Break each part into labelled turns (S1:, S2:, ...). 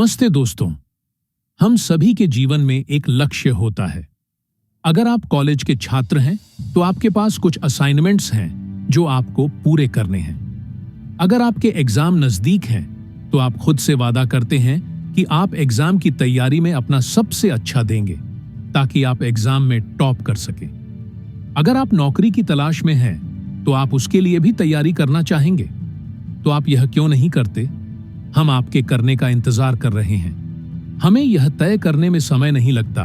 S1: नमस्ते दोस्तों। हम सभी के जीवन में एक लक्ष्य होता है। अगर आप कॉलेज के छात्र हैं तो आपके पास कुछ असाइनमेंट्स हैं जो आपको पूरे करने हैं। अगर आपके एग्जाम नजदीक हैं तो आप खुद से वादा करते हैं कि आप एग्जाम की तैयारी में अपना सबसे अच्छा देंगे ताकि आप एग्जाम में टॉप कर सकें। अगर आप नौकरी की तलाश में हैं तो आप उसके लिए भी तैयारी करना चाहेंगे। तो आप यह क्यों नहीं करते? हम आपके करने का इंतजार कर रहे हैं। हमें यह तय करने में समय नहीं लगता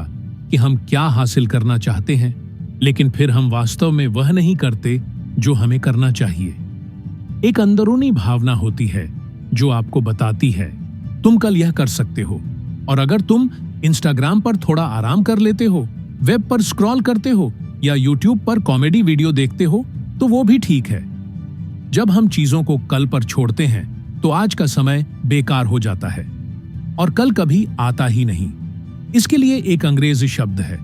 S1: कि हम क्या हासिल करना चाहते हैं, लेकिन फिर हम वास्तव में वह नहीं करते जो हमें करना चाहिए। एक अंदरूनी भावना होती है जो आपको बताती है तुम कल यह कर सकते हो, और अगर तुम इंस्टाग्राम पर थोड़ा आराम कर लेते हो, वेब पर स्क्रॉल करते हो या यूट्यूब पर कॉमेडी वीडियो देखते हो तो वो भी ठीक है। जब हम चीजों को कल पर छोड़ते हैं तो आज का समय बेकार हो जाता है और कल कभी आता ही नहीं। इसके लिए एक अंग्रेजी शब्द है।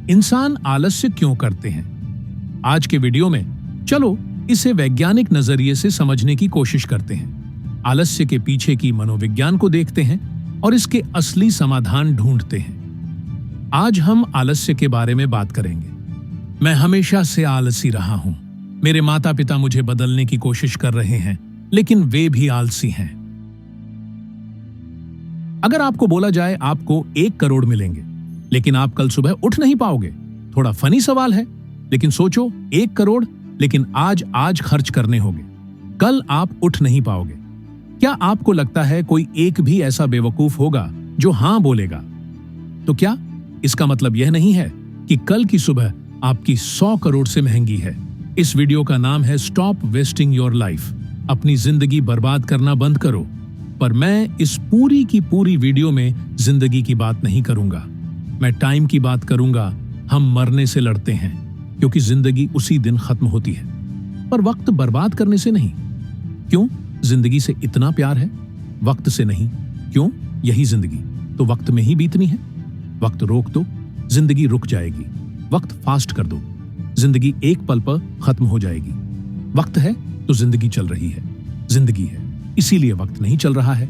S1: इंसान आलस्य क्यों करते हैं? आज के वीडियो में चलो इसे वैज्ञानिक नजरिए से समझने की कोशिश करते हैं। आलस्य के पीछे की मनोविज्ञान को देखते हैं और इसके असली समाधान ढूंढते हैं। आज हम आलस्य के बारे में बात करेंगे। मैं हमेशा से आलसी रहा हूं। मेरे माता पिता मुझे बदलने की कोशिश कर रहे हैं, लेकिन वे भी आलसी हैं। अगर आपको बोला जाए आपको 1 करोड़ मिलेंगे, लेकिन आप कल सुबह उठ नहीं पाओगे, थोड़ा फनी सवाल है, लेकिन सोचो 1 करोड़ लेकिन आज खर्च करने होंगे, कल आप उठ नहीं पाओगे। क्या आपको लगता है कोई एक भी ऐसा बेवकूफ होगा जो हां बोलेगा? तो क्या इसका मतलब यह नहीं है कि कल की सुबह आपकी 100 करोड़ से महंगी है? इस वीडियो का नाम है स्टॉप वेस्टिंग योर लाइफ। अपनी जिंदगी बर्बाद करना बंद करो। पर मैं इस पूरी की पूरी वीडियो में जिंदगी की बात नहीं करूंगा। मैं टाइम की बात करूंगा। हम मरने से लड़ते हैं क्योंकि जिंदगी उसी दिन खत्म होती है, पर वक्त बर्बाद करने से नहीं। क्यों? जिंदगी से इतना प्यार है, वक्त से नहीं। क्यों? यही जिंदगी तो वक्त में ही बीतनी है। वक्त रोक दो, जिंदगी रुक जाएगी। वक्त फास्ट कर दो, जिंदगी एक पल पर खत्म हो जाएगी। वक्त है तो जिंदगी चल रही है। जिंदगी है इसीलिए वक्त नहीं चल रहा है।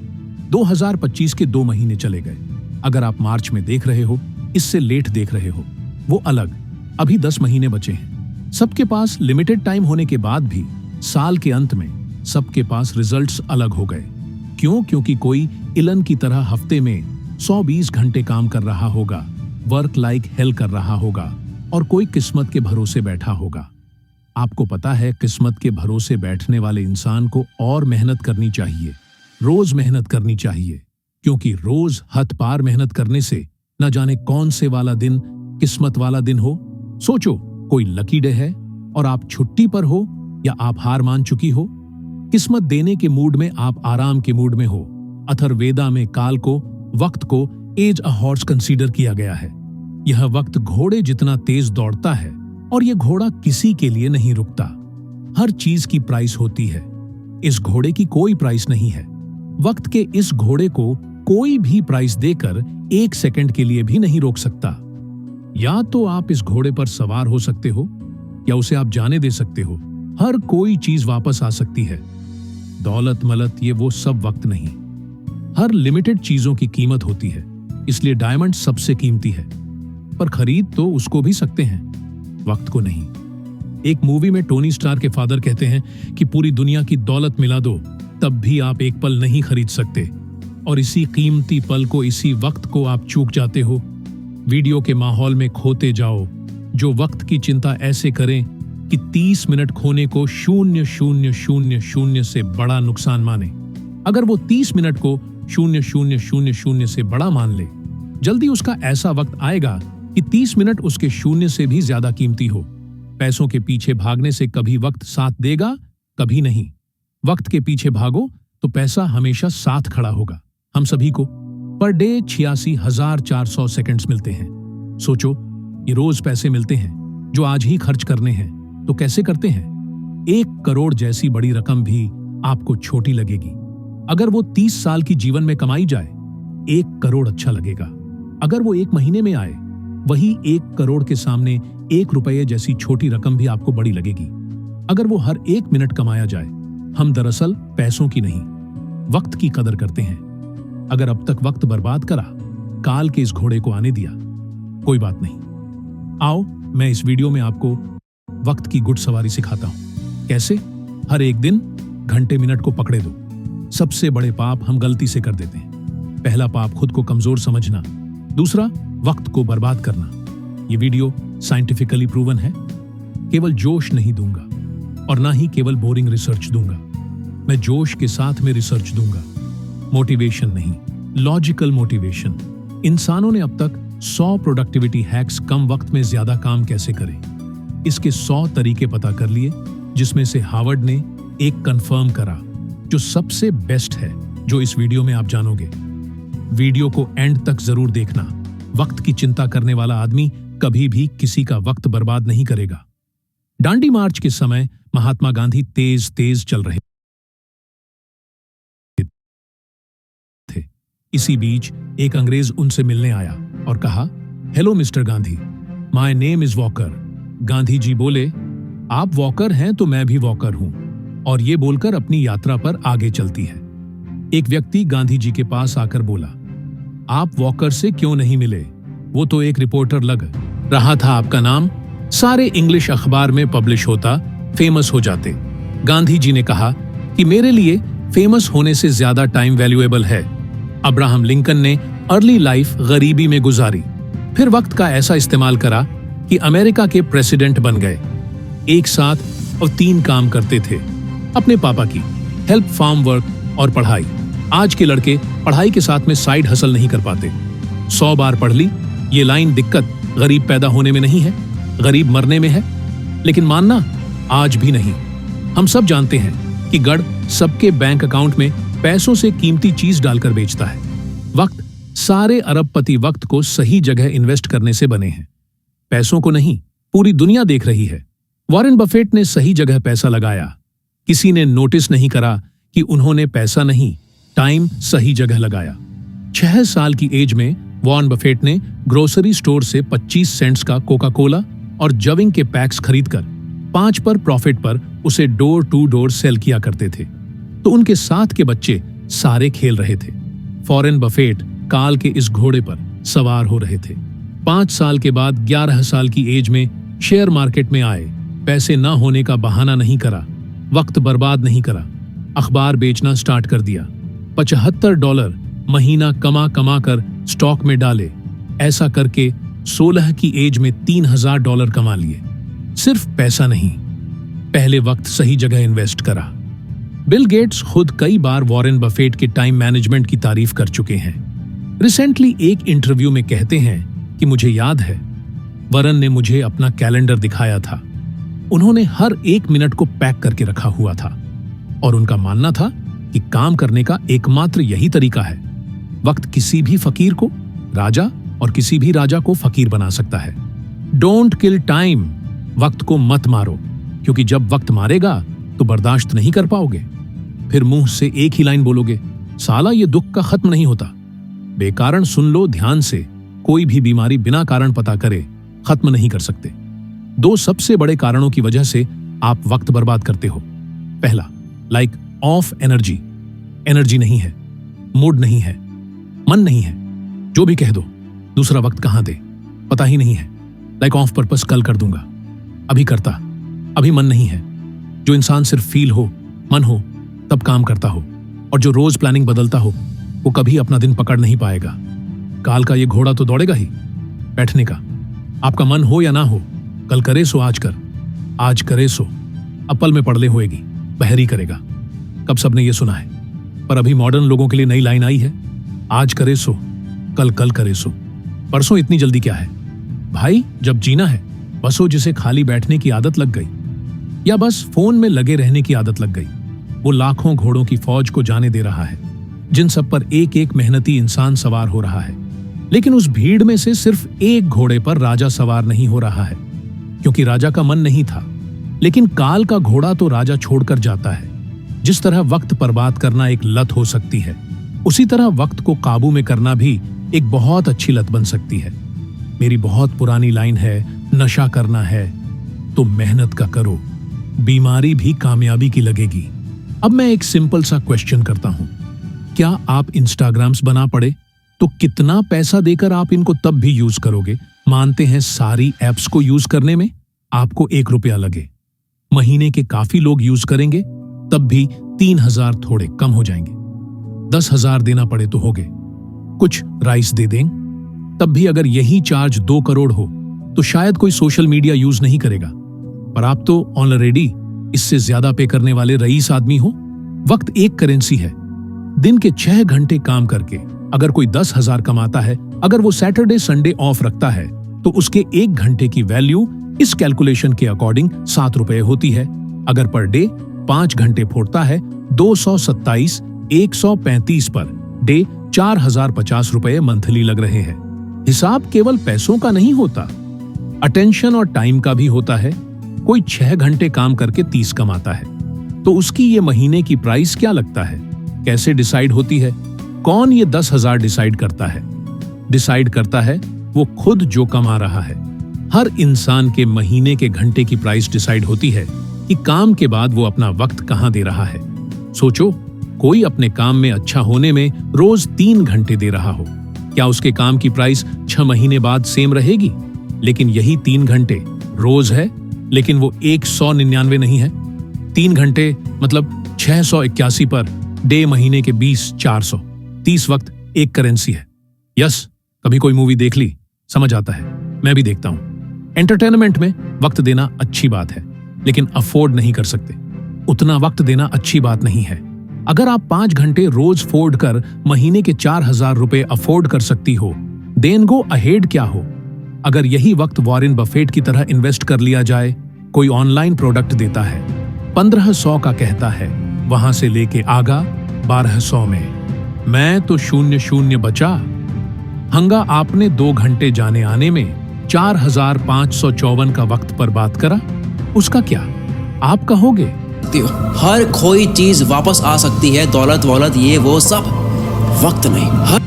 S1: 2025 के 2 महीने चले गए। अगर आप मार्च में देख रहे हो, इससे लेट देख रहे हो, वो अलग। अभी 10 महीने बचे हैं। सबके पास लिमिटेड टाइम होने के बाद भी साल के अंत में सबके पास रिजल्ट्स अलग हो गए। क्यों? क्योंकि कोई इलन की तरह हफ्ते में 120 घंटे काम कर रहा होगा, वर्क लाइक हेल कर रहा होगा, और कोई किस्मत के भरोसे बैठा होगा। आपको पता है किस्मत के भरोसे बैठने वाले इंसान को और मेहनत करनी चाहिए, रोज मेहनत करनी चाहिए, क्योंकि रोज हद पार मेहनत करने से न जाने कौन से वाला दिन किस्मत वाला दिन हो। सोचो कोई लकी डे है और आप छुट्टी पर हो या आप हार मान चुकी हो। किस्मत देने के मूड में आप आराम के मूड में हो। अथर्ववेदा में काल को, वक्त को एज अ हॉर्स कंसीडर किया गया है। यह वक्त घोड़े जितना तेज दौड़ता है और यह घोड़ा किसी के लिए नहीं रुकता। हर चीज की प्राइस होती है। इस घोड़े की कोई प्राइस नहीं है। वक्त के इस घोड़े को कोई भी प्राइस देकर 1 सेकंड के लिए भी नहीं रोक सकता। या तो आप इस घोड़े पर सवार हो सकते हो या उसे आप जाने दे सकते हो। हर कोई चीज वापस आ सकती है। दौलत मलत ये वो सब वक्त नहीं। हर लिमिटेड चीजों की कीमत होती है, इसलिए डायमंड सबसे कीमती है, पर खरीद तो उसको भी सकते हैं, वक्त को नहीं। एक मूवी में टोनी स्टार के फादर कहते हैं कि पूरी दुनिया की दौलत मिला दो तब भी आप एक पल नहीं खरीद सकते, और इसी कीमती पल को, इसी वक्त को आप चूक जाते हो। वीडियो के माहौल में खोते जाओ जो वक्त की चिंता ऐसे करें कि 30 मिनट खोने को 0.000 से बड़ा नुकसान माने। अगर वो 30 मिनट को 0.000 से बड़ा मान ले, जल्दी उसका ऐसा वक्त आएगा कि 30 मिनट उसके 0 से भी ज्यादा कीमती हो। पैसों के पीछे भागने से कभी वक्त साथ देगा, कभी नहीं। वक्त के पीछे भागो तो पैसा हमेशा साथ खड़ा होगा। हम सभी को पर डे 86,400 सेकंड्स मिलते हैं। सोचो ये रोज पैसे मिलते हैं जो आज ही खर्च करने हैं, तो कैसे करते हैं? 1 करोड़ जैसी बड़ी रकम भी आपको छोटी लगेगी। अगर वो 30 साल की जीवन में कमाई जाए, 1 करोड़ अच्छा लगेगा। अगर वो 1 महीने में आए, वही 1 करोड़ के सामने 1 रुपये जैसी छोटी रकम भी आपको बड़ी लगेगी। अगर वो हर 1 मिनट कमाया जाए। हम दरअसल पैसों की नहीं, वक्त की कदर करते हैं। अगर अब तक वक्त बर्बाद करा, काल के इस घोड़े को आने दिया, कोई बात नहीं। आओ मैं इस वीडियो में आपको वक्त की घुड़सवारी सिखाता हूं। कैसे? हर एक दिन घंटे मिनट को पकड़े दो। सबसे बड़े पाप हम गलती से कर देते हैं। पहला पाप खुद को कमजोर समझना, दूसरा वक्त को बर्बाद करना। यह वीडियो साइंटिफिकली प्रूवन है। केवल जोश नहीं दूंगा और ना ही केवल बोरिंग रिसर्च दूंगा। मैं जोश के साथ में रिसर्च दूंगा, मोटिवेशन नहीं, लॉजिकल मोटिवेशन। इंसानों ने अब तक 100 प्रोडक्टिविटी हैक्स, कम वक्त में ज्यादा काम कैसे करें, इसके 100 तरीके पता कर लिए, जिसमें से हार्वर्ड ने एक कंफर्म करा जो सबसे बेस्ट है, जो इस वीडियो में आप जानोगे। वीडियो को एंड तक जरूर देखना। वक्त की चिंता करने वाला आदमी कभी भी किसी का वक्त बर्बाद नहीं करेगा। दांडी मार्च के समय महात्मा गांधी तेज तेज चल रहे थे। इसी बीच एक अंग्रेज उनसे मिलने आया और कहा, hello mister Gandhi, my name is Walker. Gandhi ji बोले, आप वॉकर हैं तो मैं भी वॉकर हूं, और ये बोलकर अपनी यात्रा पर आगे चलती है। एक व्यक्ति गांधी जी के पास आकर बोला, आप वॉकर से क्यों नहीं मिले? वो तो एक रिपोर्टर लग रहा था, आपका नाम सारे इंग्लिश अखबार में पब्लिश होता, फेमस हो जाते। गांधी जी ने कहा कि मेरे लिए फेमस होने से ज्यादा टाइम वैल्यूएबल है। अब्राहम लिंकन ने अर्ली लाइफ गरीबी में गुजारी, फिर वक्त का ऐसा इस्तेमाल करा कि अमेरिका के प्रेसिडेंट बन गए। एक साथ और 3 काम करते थे, अपने पापा की हेल्प, फार्म वर्क और पढ़ाई। आज के लड़के पढ़ाई के साथ में साइड हसल नहीं कर पाते। 100 बार पढ़ ली ये लाइन, दिक्कत गरीब पैदा होने में नहीं है, गरीब मरने में है। लेकिन मानना आज भी नहीं। हम सब जानते हैं कि गढ़ सबके बैंक अकाउंट में पैसों से कीमती चीज डालकर बेचता है। वक्त, सारे अरबपति वक्त को सही जगह इन्वेस्ट करने से बने हैं, पैसों को नहीं। पूरी दुनिया देख रही है। वॉरेन बफेट ने सही जगह पैसा लगाया। किसी ने नोटिस नहीं करा कि उन्होंने पैसा नहीं, टाइम सही जगह लगाया। 6 साल की एज में वॉरेन बफेट ने ग्रोसरी स्टोर से 25 सेंट्स का कोका कोला और जविंग के पैक्स खरीदकर 5 पर प्रॉफिट पर उसे डोर टू डोर सेल किया करते थे। तो उनके साथ के बच्चे सारे खेल रहे थे। वॉरेन बफेट काल के इस घोड़े पर सवार हो रहे थे। 5 साल के बाद 11 साल की एज में शेयर मार्केट में आए। पैसे न होने का बहाना नहीं करा, वक्त बर्बाद नहीं करा, अखबार बेचना स्टार्ट कर दिया। $75 महीना कमा कमा कर स्टॉक में डाले। ऐसा करके 16 की एज में $3000 कमा लिए। सिर्फ पैसा नहीं, पहले वक्त सही जगह इन्वेस्ट करा। बिल गेट्स खुद कई बार वॉरेन बफेट के टाइम मैनेजमेंट की तारीफ कर चुके हैं। रिसेंटली एक इंटरव्यू में कहते हैं कि मुझे याद है, वॉरेन ने मुझे अपना कैलेंडर दिखाया था। उन्होंने हर 1 मिनट को पैक करके रखा हुआ था और उनका मानना था कि काम करने का एकमात्र यही तरीका है। वक्त किसी भी फकीर को राजा और किसी भी राजा को फकीर बना सकता है। डोंट किल टाइम, वक्त को मत मारो, क्योंकि जब वक्त मारेगा तो बर्दाश्त नहीं कर पाओगे। फिर मुंह से एक ही लाइन बोलोगे, साला ये दुख का खत्म नहीं होता। बेकारण सुन लो ध्यान से, कोई भी बीमारी बिना कारण पता करे खत्म नहीं कर सकते। 2 सबसे बड़े कारणों की वजह से आप वक्त बर्बाद करते हो। पहला, लाइक ऑफ एनर्जी। एनर्जी नहीं है, मूड नहीं है, मन नहीं है, जो भी कह दो। दूसरा, वक्त कहां दे पता ही नहीं है। लाइक ऑफ पर्पस, कल कर दूंगा, अभी करता, अभी मन नहीं है। जो इंसान सिर्फ फील हो, मन हो, तब काम करता हो, और जो रोज प्लानिंग बदलता हो, वो कभी अपना दिन पकड़ नहीं पाएगा। काल का ये घोड़ा तो दौड़ेगा ही। बैठने का आपका मन हो या ना हो, कल करे सो आज कर, आज करे सो अब पल में पड़ले होएगी, बहरी करेगा। कब सबने ये सुना है, पर अभी मॉडर्न लोगों के लिए नई लाइन आई है, आज करे सो कल, कल करे सो परसों। इतनी जल्दी क्या है भाई? जब जीना है बस वो जिसे खाली बैठने की आदत लग गई या बस फोन में लगे रहने की आदत लग गई, वो लाखों घोड़ों की फौज को जाने दे रहा है, जिन सब पर एक एक मेहनती इंसान सवार हो रहा है। लेकिन उस भीड़ में से सिर्फ एक घोड़े पर राजा सवार नहीं हो रहा है, क्योंकि राजा का मन नहीं था। लेकिन काल का घोड़ा तो राजा छोड़कर जाता है। जिस तरह वक्त बर्बाद करना एक लत हो सकती है, उसी तरह वक्त को काबू में करना भी एक बहुत अच्छी लत बन सकती है। मेरी बहुत पुरानी लाइन है, नशा करना है तो मेहनत का करो, बीमारी भी कामयाबी की लगेगी। अब मैं एक सिंपल सा क्वेश्चन करता हूं, क्या आप इंस्टाग्राम्स बना पड़े तो कितना पैसा देकर आप इनको तब भी यूज करोगे? मानते हैं सारी एप्स को यूज करने में आपको 1 रुपया लगे, महीने के काफी लोग यूज करेंगे तब भी 3,000 थोड़े कम हो जाएंगे। 10,000 देना पड़े तो हो गए। कुछ राइस दे दें तब भी अगर यही चार्ज 2 करोड़ हो तो शायद कोई सोशल मीडिया यूज नहीं करेगा, पर आप तो ऑलरेडी इससे ज्यादा पे करने वाले रईस आदमी हो। वक्त एक करेंसी है। दिन के 6 घंटे काम करके अगर कोई 10,000 कमाता है, अगर वो सैटरडे संडे ऑफ रखता है तो उसके 1 घंटे की वैल्यू इस कैलकुलेशन के अकॉर्डिंग 7 रुपए होती है। अगर पर डे 5 घंटे फोड़ता है 227 135 पर डे 4,050 रुपए मंथली लग रहे हैं। हिसाब केवल पैसों का नहीं होता, अटेंशन और टाइम का भी होता है। कोई 6 घंटे काम करके 30 कमाता है तो उसकी ये महीने की प्राइस क्या लगता है? कैसे डिसाइड होती है? कौन ये 10,000 डिसाइड करता है? डिसाइड करता है वो खुद जो कमा रहा है। हर इंसान के महीने के घंटे की प्राइस डिसाइड होती है कि काम के बाद वो अपना वक्त कहां दे रहा है। सोचो, कोई अपने काम में अच्छा होने में रोज 3 घंटे दे रहा हो, क्या उसके काम की प्राइस 6 महीने बाद सेम रहेगी? लेकिन यही 3 घंटे रोज है, लेकिन वो 199 नहीं है। 3 घंटे मतलब 681 पर डे महीने के 20 400 30 वक्त एक करेंसी है। यस, कभी कोई मूवी देख ली, समझ आता है, मैं भी देखता हूं। एंटरटेनमेंट में वक्त देना अच्छी बात है, लेकिन अफोर्ड नहीं कर सकते। उतना वक्त देना अच्छी बात नहीं है। अगर आप 5 घंटे रोज फोर्ड कर महीने के 4,000 रुपए अफोर्ड कर सकती हो, देन गो अहेड। क्या हो अगर यही वक्त वॉरेन बफेट की तरह इन्वेस्ट कर लिया जाए? कोई ऑनलाइन प्रोडक्ट देता है, 1500 का कहता है, वहां से लेके आगा 1200 में। मैं तो 0 बचा। हंगा आपने 2 घंटे जाने आने में 4,554 का वक्त पर बात करा, उसका क्या? आप कहोगे
S2: हर कोई चीज वापस आ सकती है, दौलत वौलत ये वो सब, वक्त नहीं।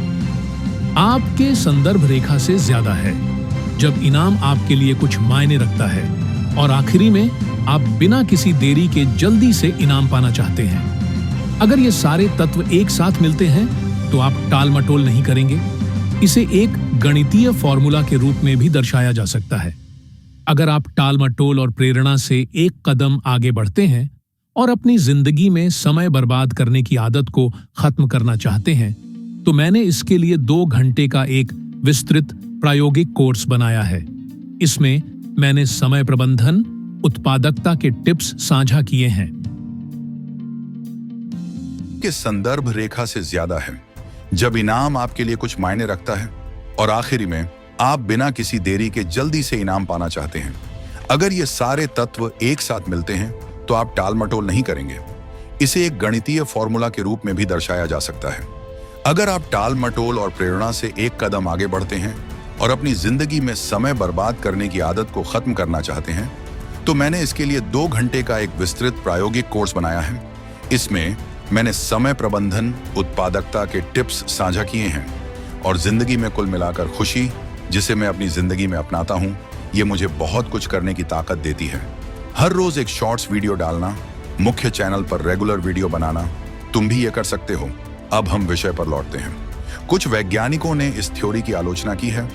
S1: आपके संदर्भ रेखा से ज्यादा है जब इनाम आपके लिए कुछ मायने रखता है और आखिरी में आप बिना किसी देरी के जल्दी से इनाम पाना चाहते हैं। अगर ये सारे तत्व एक साथ मिलते हैं तो आप टाल मटोल नहीं करेंगे। इसे एक गणितीय फॉर्मूला के रूप में भी दर्शाया जा सकता है। अगर आप टाल मटोल और प्रेरणा से एक कदम आगे बढ़ते हैं और अपनी जिंदगी में समय बर्बाद करने की आदत को खत्म करना चाहते हैं, तो मैंने इसके लिए 2 घंटे का एक विस्तृत प्रायोगिक कोर्स बनाया है। इसमें मैंने समय प्रबंधन, उत्पादकता के टिप्स साझा किए हैं।
S3: के संदर्भ रेखा से ज्यादा है जब इनाम आपके लिए कुछ मायने रखता है और आखिरी में आप बिना किसी देरी के जल्दी से इनाम पाना चाहते हैं। अगर ये सारे तत्व एक साथ मिलते हैं तो आप टाल मटोल नहीं करेंगे। इसे एक गणितीय फॉर्मूला के रूप में भी दर्शाया जा सकता है। अगर आप टाल मटोल और प्रेरणा से एक कदम आगे बढ़ते हैं और अपनी जिंदगी में समय बर्बाद करने की आदत को खत्म करना चाहते हैं, तो मैंने इसके लिए 2 घंटे का एक विस्तृत प्रायोगिक कोर्स बनाया है। इसमें मैंने समय प्रबंधन, उत्पादकता के टिप्स साझा किए हैं और जिंदगी में कुल मिलाकर खुशी, जिसे मैं अपनी जिंदगी में अपनाता हूं, ये मुझे बहुत कुछ करने की ताकत देती है। हर रोज एक शॉर्ट्स वीडियो डालना, मुख्य चैनल पर रेगुलर वीडियो बनाना, तुम भी ये कर सकते हो। अब हम विषय पर लौटते हैं। कुछ वैज्ञानिकों ने इस थ्योरी की आलोचना की है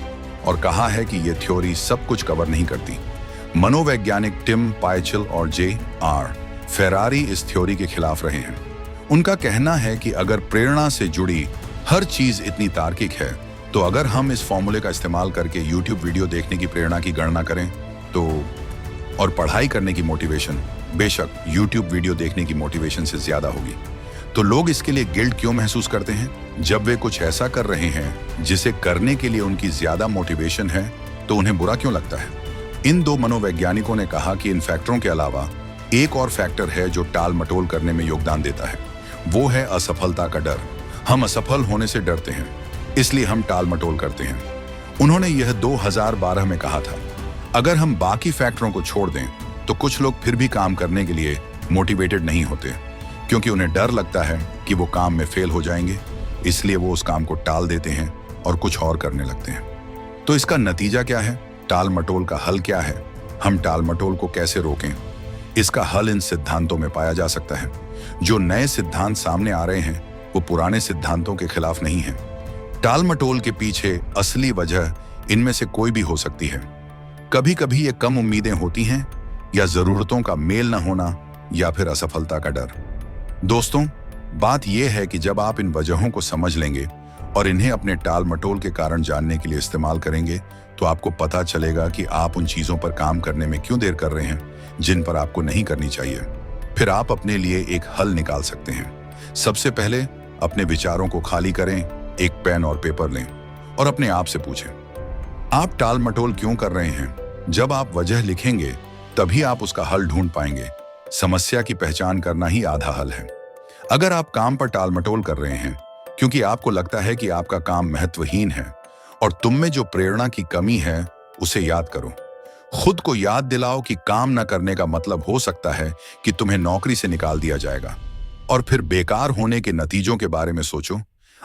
S3: और कहा है कि यह थ्योरी सब कुछ कवर नहीं करती। मनोवैज्ञानिक टिम पाइचल और J.R. फेरारी इस थ्योरी के खिलाफ रहे हैं। उनका कहना है कि अगर प्रेरणा से जुड़ी हर चीज इतनी तार्किक है, तो अगर हम इस फॉर्मूले का इस्तेमाल करके YouTube वीडियो देखने की प्रेरणा की गणना करें तो, और पढ़ाई करने की मोटिवेशन बेशक YouTube वीडियो देखने की मोटिवेशन से ज्यादा होगी, तो लोग इसके लिए गिल्ट क्यों महसूस करते हैं? जब वे कुछ ऐसा कर रहे हैं जिसे करने के लिए उनकी ज्यादा मोटिवेशन है, तो उन्हें बुरा क्यों लगता है? इन 2 मनोवैज्ञानिकों ने कहा कि इन फैक्टरों के अलावा एक और फैक्टर है जो टाल मटोल करने में योगदान देता है। वो है असफलता का डर। हम असफल होने से डरते हैं, इसलिए हम टाल मटोल करते हैं। उन्होंने यह 2012 में कहा था। अगर हम बाकी फैक्टरों को छोड़ दें तो कुछ लोग फिर भी काम करने के लिए मोटिवेटेड नहीं होते, क्योंकि उन्हें डर लगता है कि वो काम में फेल हो जाएंगे, इसलिए वो उस काम को टाल देते हैं और कुछ और करने लगते हैं। तो इसका नतीजा क्या है? टाल मटोल का हल क्या है? हम टाल मटोल को कैसे रोकें? इसका हल इन सिद्धांतों में पाया जा सकता है। जो नए सिद्धांत सामने आ रहे हैं वो पुराने सिद्धांतों के खिलाफ नहीं है। टाल मटोल के पीछे असली वजह इनमें से कोई भी हो सकती है। कभी कभी ये कम उम्मीदें होती हैं, या जरूरतों का मेल न होना, या फिर असफलता का डर। दोस्तों, बात यह है कि जब आप इन वजहों को समझ लेंगे और इन्हें अपने टाल मटोल के कारण जानने के लिए इस्तेमाल करेंगे, तो आपको पता चलेगा कि आप उन चीजों पर काम करने में क्यों देर कर रहे हैं जिन पर आपको नहीं करनी चाहिए। फिर आप अपने लिए एक हल निकाल सकते हैं। सबसे पहले अपने विचारों को खाली करें, एक पेन और पेपर लें और अपने आप से पूछें, आप टाल मटोल क्यों कर रहे हैं? जब आप वजह लिखेंगे तभी आप उसका हल ढूंढ पाएंगे। समस्या की पहचान करना ही आधा हल है। अगर आप काम पर टाल मटोल कर रहे हैं क्योंकि आपको लगता है कि आपका काम महत्वहीन है और तुम में जो प्रेरणा की कमी है, उसे याद करो। खुद को याद दिलाओ कि काम न करने का मतलब हो सकता है कि तुम्हें नौकरी से निकाल दिया जाएगा। और फिर बेकार होने के नतीजों के बारे में सोचो।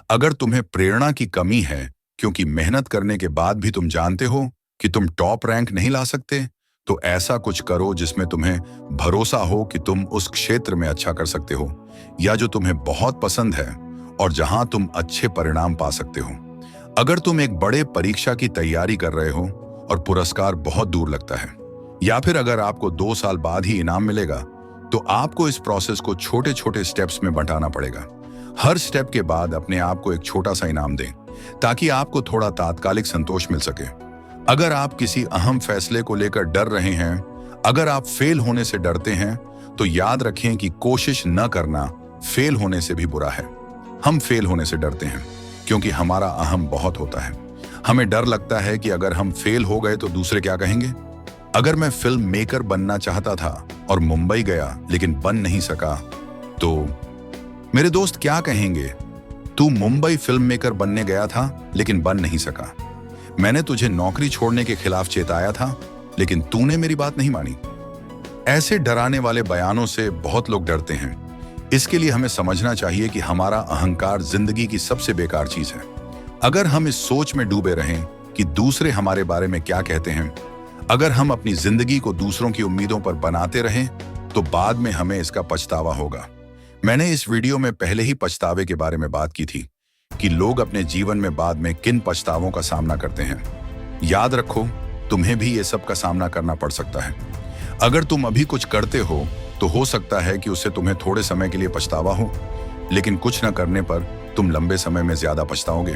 S3: अगर तुम्हें प्रेरणा की कमी है क्योंकि मेहनत करने के बाद भी तुम जानते हो कि तुम टॉप रैंक नहीं ला सकते, तो ऐसा कुछ करो जिसमें तुम्हें भरोसा हो कि तुम उस क्षेत्र में अच्छा कर सकते हो, या जो तुम्हें बहुत पसंद है और जहां तुम अच्छे परिणाम पा सकते हो। अगर तुम एक बड़े परीक्षा की तैयारी कर रहे हो और पुरस्कार बहुत दूर लगता है, या फिर अगर आपको 2 साल बाद ही इनाम मिलेगा, तो आपको इस प्रोसेस को छोटे छोटे स्टेप्स में बांटना पड़ेगा। हर स्टेप के बाद अपने आप को एक छोटा सा इनाम दें, ताकि आपको थोड़ा तात्कालिक संतोष मिल सके। अगर आप किसी अहम फैसले को लेकर डर रहे हैं, अगर आप फेल होने से डरते हैं, तो याद रखें कि कोशिश न करना फेल होने से भी बुरा है। हम फेल होने से डरते हैं क्योंकि हमारा अहम बहुत होता है। हमें डर लगता है कि अगर हम फेल हो गए तो दूसरे क्या कहेंगे। अगर मैं फिल्म मेकर बनना चाहता था और मुंबई गया लेकिन बन नहीं सका, तो मेरे दोस्त क्या कहेंगे, तू मुंबई फिल्म मेकर बनने गया था लेकिन बन नहीं सका। मैंने तुझे नौकरी छोड़ने के खिलाफ चेताया था, लेकिन तूने मेरी बात नहीं मानी। ऐसे डराने वाले बयानों से बहुत लोग डरते हैं। इसके लिए हमें समझना चाहिए कि हमारा अहंकार जिंदगी की सबसे बेकार चीज है। अगर हम इस सोच में डूबे रहें कि दूसरे हमारे बारे में क्या कहते हैं, अगर हम अपनी जिंदगी को दूसरों की उम्मीदों पर बनाते रहें, तो बाद में हमें इसका पछतावा होगा। मैंने इस वीडियो में पहले ही पछतावे के बारे में बात की थी कि लोग अपने जीवन में बाद में किन पछतावों का सामना करते हैं। याद रखो, तुम्हें भी ये सब का सामना करना पड़ सकता है। अगर तुम अभी कुछ करते हो तो हो सकता है कि उससे तुम्हें थोड़े समय के लिए पछतावा हो, लेकिन कुछ न करने पर तुम लंबे समय में ज्यादा पछताओगे।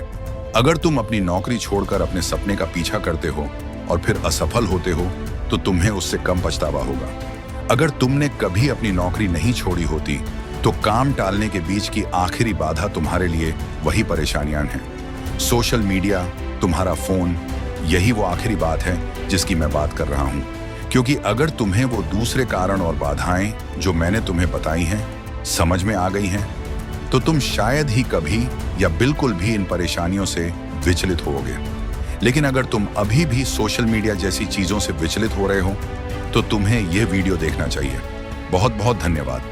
S3: अगर तुम अपनी नौकरी छोड़कर अपने सपने का पीछा करते हो और फिर असफल होते हो, तो तुम्हें उससे कम पछतावा होगा। अगर तुमने कभी अपनी नौकरी नहीं छोड़ी होती, तो काम टालने के बीच की आखिरी बाधा तुम्हारे लिए वही परेशानियां हैं। सोशल मीडिया, तुम्हारा फोन, यही वो आखिरी बात है जिसकी मैं बात कर रहा हूं। क्योंकि अगर तुम्हें वो दूसरे कारण और बाधाएं जो मैंने तुम्हें बताई हैं समझ में आ गई हैं, तो तुम शायद ही कभी या बिल्कुल भी इन परेशानियों से विचलित होगे। लेकिन अगर तुम अभी भी सोशल मीडिया जैसी चीजों से विचलित हो रहे हो, तो तुम्हें यह वीडियो देखना चाहिए। बहुत बहुत धन्यवाद।